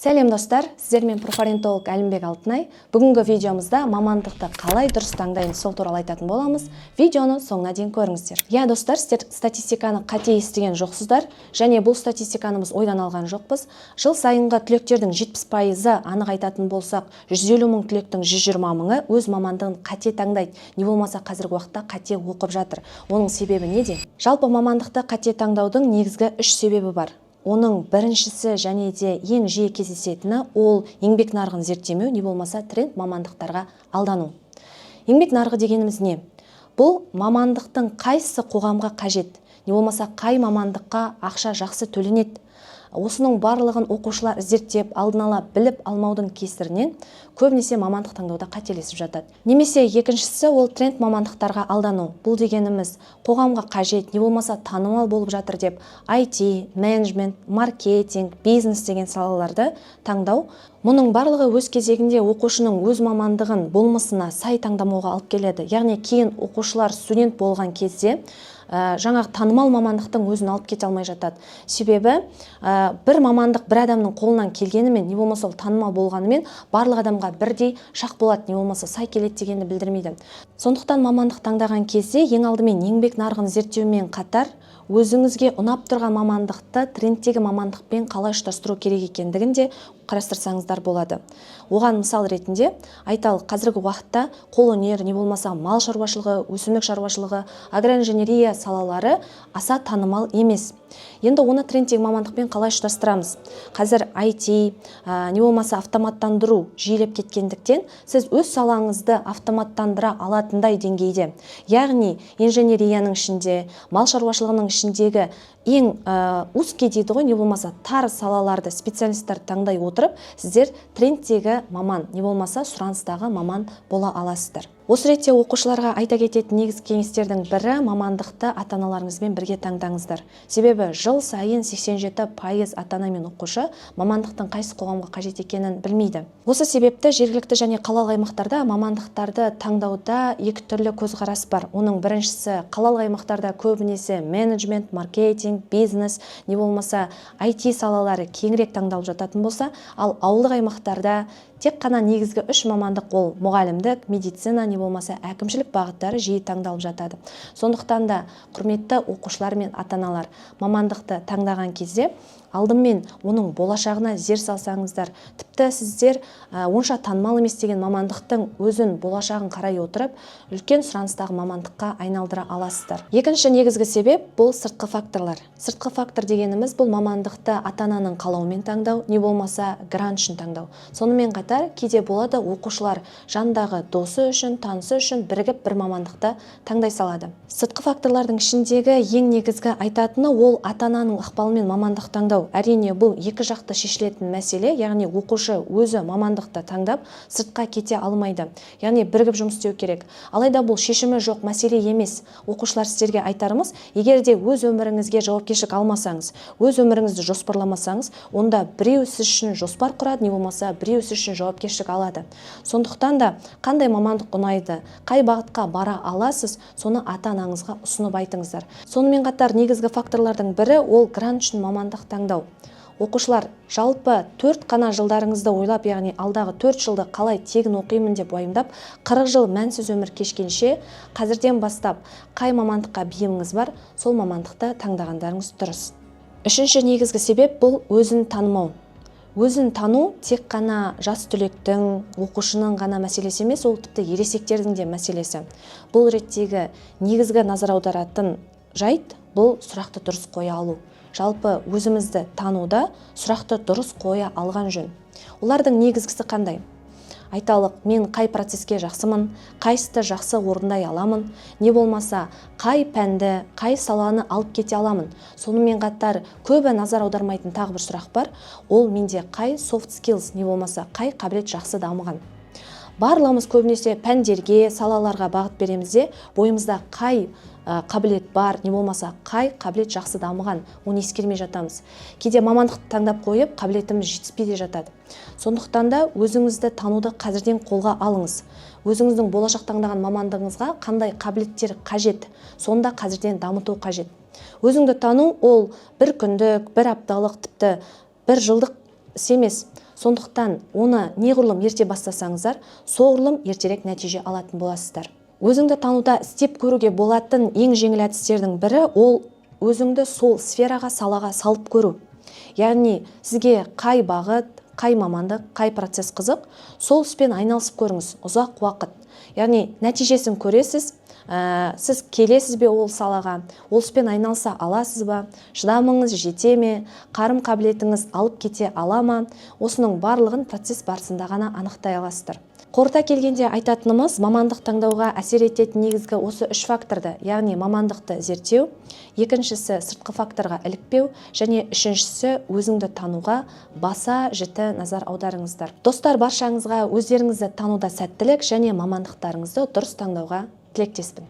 Сәлем достар, сіздермен профориентолог Әлімбек Алтынай. Бүгінгі видеомызда мамандықты қалай дұрыс таңдаймыз сол туралы айтатын боламыз. Видеоны соңына дейін көріңіздер. Достар, сіздер статистиканы қате естіген жоқсыздар, және бұл статистиканы біз ойдан алған жоқпыз. Жыл сайынғы түлектердің 70%-ы анық айтатын болсақ, 150 мың түлектің 120 мыңы өз мамандығын қате таңдайды. Не болмаса қазіргі уақытта қате оқып жатыр. Оның себебі неде? Жалпы мамандықты қате таңдаудың негізгі 3 себебі бар. Оның біріншісі және де ең жиі кездесетіні ол еңбек нарығын зерттемеу, не болмаса тренд мамандықтарға алдану. Еңбек нарығы дегеніміз не? Бұл мамандықтың қайсы қоғамға қажет, не болмаса қай мамандыққа ақша жақсы төленеді. Осының барлығын оқушылар зерттеп, алдын ала біліп алмаудың кесірінен көбінесе мамандық таңдауда қателесіп жатады. Немесе екіншісі ол тренд мамандықтарға алдану. Бұл дегеніміз қоғамға қажет, не болмаса танымал болып жатыр деп IT, менеджмент, маркетинг, бизнес деген салаларды таңдау. Мұның барлығы өз кезегінде оқушының өз мамандығын болмысына сай таңдамауға алып келеді. Яғни кейін оқушылар студент болған кезде жаңағы танымал мамандықтың өзін алып кете алмай жатады. Себебі бір мамандық бір адамның қолынан келгенімен, не болмаса ол танымал болғанымен барлық адамға бірдей шақ болады, не болмаса сай келеді дегенді білдірмейді. Сондықтан мамандық таңдаған кезде ең алдымен еңбек нарығын зерттеумен қатар өзіңізге ұнап тұрған мамандықты трендтегі мамандықпен қалай ұштастыру керек екендігін де қарастырсаңыздар болады. Оған мысал ретінде айталық, қазіргі уақытта қолөнер, не болмаса мал шаруашылығы, өсімдік шаруашылығы, агроинженерия салалары аса танымал емес. Енді оны трендтегі мамандықпен қалай ұштастырамыз? Қазір IT, не болмаса автоматтандыру жиілеп кеткендіктен сіз өз салаңызды автоматтандыра алатындай деңгейде. Яғни инженерияның ішінде, мал шаруашылығының ішіндегі ең узкий дейді ғой, не болмаса тар салаларды специалисттер таңдай отырып, сіздер трендтегі маман, не болмаса сұраныстағы маман бола аласыздар. Осы ретте оқушыларға айта кететін негізгі кеңестердің бірі мамандықты ата-аналарыңызбен бірге таңдаңыздар. Себебі жыл сайын 87% ата-ана мен оқушы мамандықтың қайсы қоғамға қажет екенін білмейді. Осы себепті жергілікті және қалалық аймақтарда мамандықтарды таңдауда екі түрлі көзқарас бар. Оның біріншісі қалалық аймақтарда көбінесе менеджмент, маркетинг, бизнес, не болмаса IT салалары кеңірек таңдалып жататын болса, ал ауылдық аймақтарда тек қана негізгі 3 мамандық ол мұғалімдік, медицина, не болмаса әкімшілік бағыттары жиі таңдалып жатады. Сондықтан да құрметті оқушылар мен ата-аналар, мамандықты таңдаған кезде алдымен оның болашағына зер салсаңыздар, тіпті сіздер онша танымал емес деген мамандықтың өзін болашағын қарай отырып, үлкен сұраныстағы мамандыққа айналдыра аласыздар. Екінші негізгі себеп бұл сыртқы факторлар. Сыртқы фактор дегеніміз бұл мамандықты ата-ананың қалауымен таңдау, не болмаса грант үшін таңдау. Сонымен қатар кейде болады оқушылар жандағы досы үшін, танысы үшін бірігіп бір мамандықты таңдай салады. Сыртқы факторлардың ішіндегі ең негізгі айтатыны ол ата-ананың ықпалымен мамандық таңдау. Әрине бұл екі жақты шешілетін мәселе, яғни оқушы өзі мамандықты таңдап сыртқа кете алмайды. Яғни бірігіп жұмыс істеу керек. Алайда бұл шешімі жоқ мәселе емес. Оқушылар сіздерге айтарымыз, егер де өз өміріңізге жауапкершілік алмасаңыз, өз өміріңізді жоспарламасаңыз, онда біреу сіз үшін жоспар құрады, не болмаса біреу сіз үшін жауапкершілік алады. Сондықтан да қандай мамандық ұнайды, қай бағытқа бара аласыз, соны ата-анаңызға ұсынып айтыңыздар. Сонымен қатар негізгі факторлардың бірі ол грант үшін мамандық таңдау. Оқушылар, жалпы 4 қана жылдарыңызды ойлап, яғни алдағы 4 жылды қалай тегін оқимын деп уайымдап, 40 жыл мәнсіз өмір кешкенше, қазірден бастап қай мамандыққа бейіміңіз бар, сол мамандықты таңдағандарыңыз дұрыс. Үшінші негізгі себеп бұл өзін танымау. Өзін тану тек қана жас түлектің, оқушының ғана мәселесі емес, ол тіпті ересектердің де мәселесі. Бұл реттегі негізгі назар аударатын жайт бұл сұрақты дұрыс қоя алу. Жалпы өзімізді тануда сұрақты дұрыс қоя алған жөн. Олардың негізгісі қандай? Айталық, мен қай процеске жақсымын, қайсықты жақсы орындай аламын, не болмаса қай пәнді, қай саланы алып кете аламын. Сонымен қатар көбі назар аудармайтын тағы бір сұрақ бар, ол менде қай soft skills, не болмаса қай қабілет жақсы дамыған. Барлығымыз көбінесе пәндерге, салаларға бағыт беремізде, бойымызда қай қабілет бар, не болмаса қай қабілет жақсы дамыған, оны ескермей жатамыз. Кейде мамандықты таңдап қойып, қабілетіміз жетіспей де жатады. Сондықтан да өзіңізді тануды қазірден қолға алыңыз. Өзіңіздің болашақ таңдаған мамандығыңызға қандай қабілеттер қажет, сонда қазірден дамыту қажет. Өзіңді тану ол бір күндік, бір апталық, тіпті бір жылдық іс емес. Сондықтан оны неғұрлым ерте бастасаңыздар, соғұрлым ертерек нәтиже алатын боласыздар. Өзіңді тануда істеп көруге болатын ең жеңіл әдістердің бірі ол өзіңді сол сфераға, салаға салып көру. Яғни сізге қай бағыт, қай мамандық, қай процесс қызық, сол іспен айналысып көріңіз ұзақ уақыт. Яғни нәтижесін көресіз, сіз келесіз бе ол салаға, ол іспен айналыса аласыз ба, шыдамыңыз жете ме, қарым қабілетіңіз алып кете ала ма, осының барлығын процесс барысында ғана анықтай аласыздар. Қорыта келгенде айтатынымыз, мамандық таңдауға әсер ететін негізгі осы үш факторды, яғни мамандықты зерттеу, екіншісі сыртқы факторға ілікпеу, және үшіншісі өзіңді тануға баса жіті назар аударыңыздар. Достар, баршаңызға өздеріңізді тануда сәттілік және мамандықтарыңызды дұрыс таңдауға тілектеспін.